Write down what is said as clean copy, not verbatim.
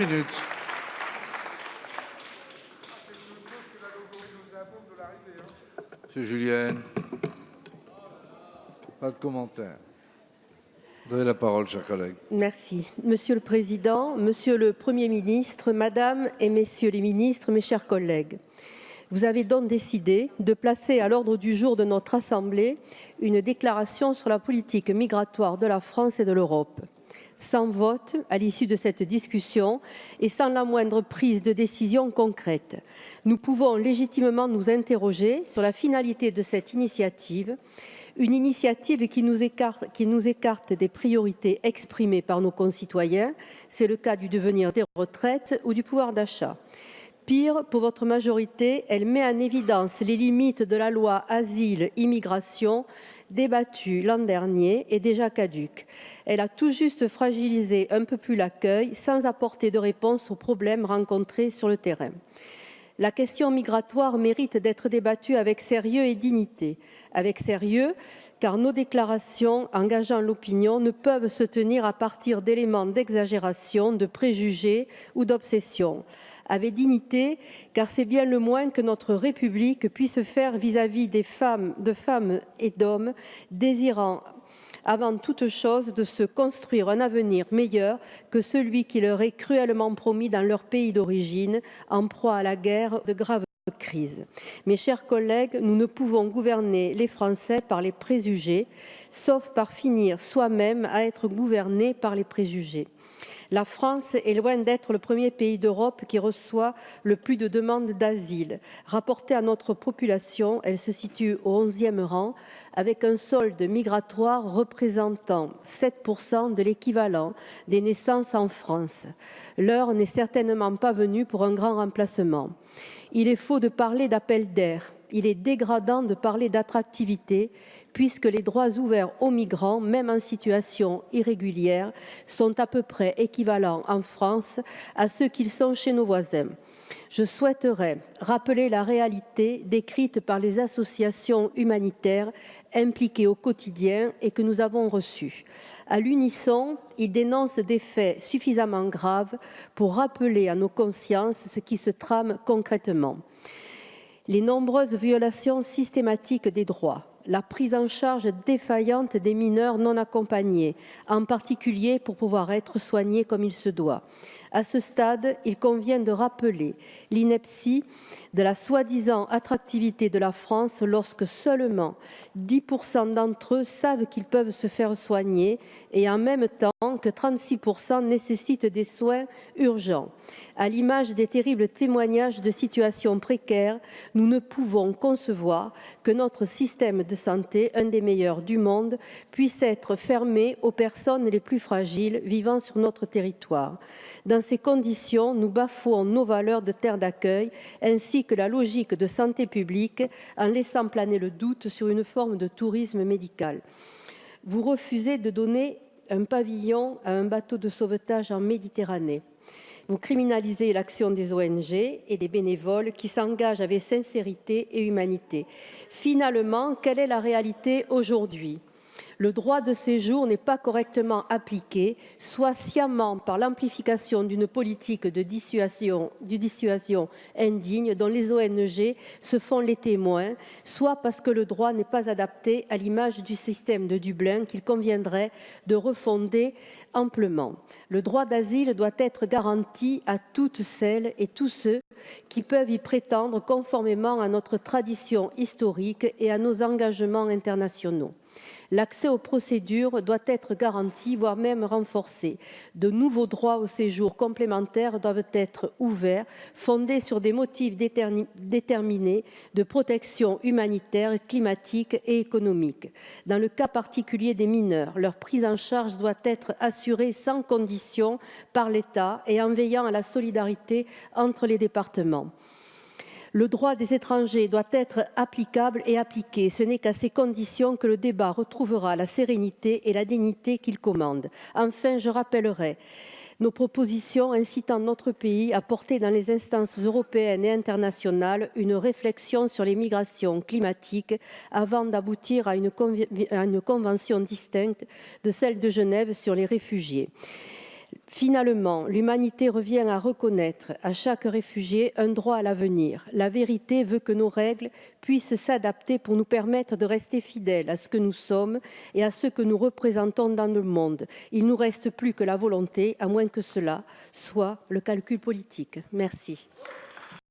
Minutes. Monsieur Julien, pas de commentaire. Vous avez la parole, cher collègue. Merci. Monsieur le Président, Monsieur le Premier ministre, Madame et Messieurs les ministres, mes chers collègues, vous avez donc décidé de placer à l'ordre du jour de notre Assemblée une déclaration sur la politique migratoire de la France et de l'Europe. Sans vote à l'issue de cette discussion et sans la moindre prise de décision concrète, nous pouvons légitimement nous interroger sur la finalité de cette initiative, une initiative qui nous écarte des priorités exprimées par nos concitoyens, c'est le cas du devenir des retraites ou du pouvoir d'achat. Pire, pour votre majorité, elle met en évidence les limites de la loi Asile-Immigration débattue l'an dernier et déjà caduque. Elle a tout juste fragilisé un peu plus l'accueil sans apporter de réponse aux problèmes rencontrés sur le terrain. La question migratoire mérite d'être débattue avec sérieux et dignité. Avec sérieux, car nos déclarations engageant l'opinion ne peuvent se tenir à partir d'éléments d'exagération, de préjugés ou d'obsession. Avec dignité, car c'est bien le moins que notre République puisse faire vis-à-vis de femmes et d'hommes désirant avant toute chose de se construire un avenir meilleur que celui qui leur est cruellement promis dans leur pays d'origine, en proie à la guerre, de graves crises. Mes chers collègues, nous ne pouvons gouverner les Français par les préjugés, sauf par finir soi-même à être gouvernés par les préjugés. La France est loin d'être le premier pays d'Europe qui reçoit le plus de demandes d'asile. Rapportée à notre population, elle se situe au 11e rang, avec un solde migratoire représentant 7% de l'équivalent des naissances en France. L'heure n'est certainement pas venue pour un grand remplacement. Il est faux de parler d'appel d'air. Il est dégradant de parler d'attractivité, puisque les droits ouverts aux migrants, même en situation irrégulière, sont à peu près équivalents en France à ceux qu'ils sont chez nos voisins. Je souhaiterais rappeler la réalité décrite par les associations humanitaires impliquées au quotidien et que nous avons reçues. À l'unisson, ils dénoncent des faits suffisamment graves pour rappeler à nos consciences ce qui se trame concrètement. Les nombreuses violations systématiques des droits, la prise en charge défaillante des mineurs non accompagnés, en particulier pour pouvoir être soignés comme il se doit. À ce stade, il convient de rappeler l'ineptie de la soi-disant attractivité de la France lorsque seulement 10% d'entre eux savent qu'ils peuvent se faire soigner et en même temps que 36% nécessitent des soins urgents. À l'image des terribles témoignages de situations précaires, nous ne pouvons concevoir que notre système de santé, un des meilleurs du monde, puisse être fermé aux personnes les plus fragiles vivant sur notre territoire. Dans ces conditions, nous bafouons nos valeurs de terre d'accueil ainsi que la logique de santé publique en laissant planer le doute sur une forme de tourisme médical. Vous refusez de donner un pavillon à un bateau de sauvetage en Méditerranée. Vous criminalisez l'action des ONG et des bénévoles qui s'engagent avec sincérité et humanité. Finalement, quelle est la réalité aujourd'hui ? Le droit de séjour n'est pas correctement appliqué, soit sciemment par l'amplification d'une politique de dissuasion indigne dont les ONG se font les témoins, soit parce que le droit n'est pas adapté à l'image du système de Dublin qu'il conviendrait de refonder amplement. Le droit d'asile doit être garanti à toutes celles et tous ceux qui peuvent y prétendre conformément à notre tradition historique et à nos engagements internationaux. L'accès aux procédures doit être garanti, voire même renforcé. De nouveaux droits au séjour complémentaires doivent être ouverts, fondés sur des motifs déterminés de protection humanitaire, climatique et économique. Dans le cas particulier des mineurs, leur prise en charge doit être assurée sans condition par l'État et en veillant à la solidarité entre les départements. Le droit des étrangers doit être applicable et appliqué. Ce n'est qu'à ces conditions que le débat retrouvera la sérénité et la dignité qu'il commande. Enfin, je rappellerai nos propositions incitant notre pays à porter dans les instances européennes et internationales une réflexion sur les migrations climatiques avant d'aboutir à une convention distincte de celle de Genève sur les réfugiés. Finalement, l'humanité revient à reconnaître à chaque réfugié un droit à l'avenir. La vérité veut que nos règles puissent s'adapter pour nous permettre de rester fidèles à ce que nous sommes et à ce que nous représentons dans le monde. Il ne nous reste plus que la volonté, à moins que cela soit le calcul politique. Merci.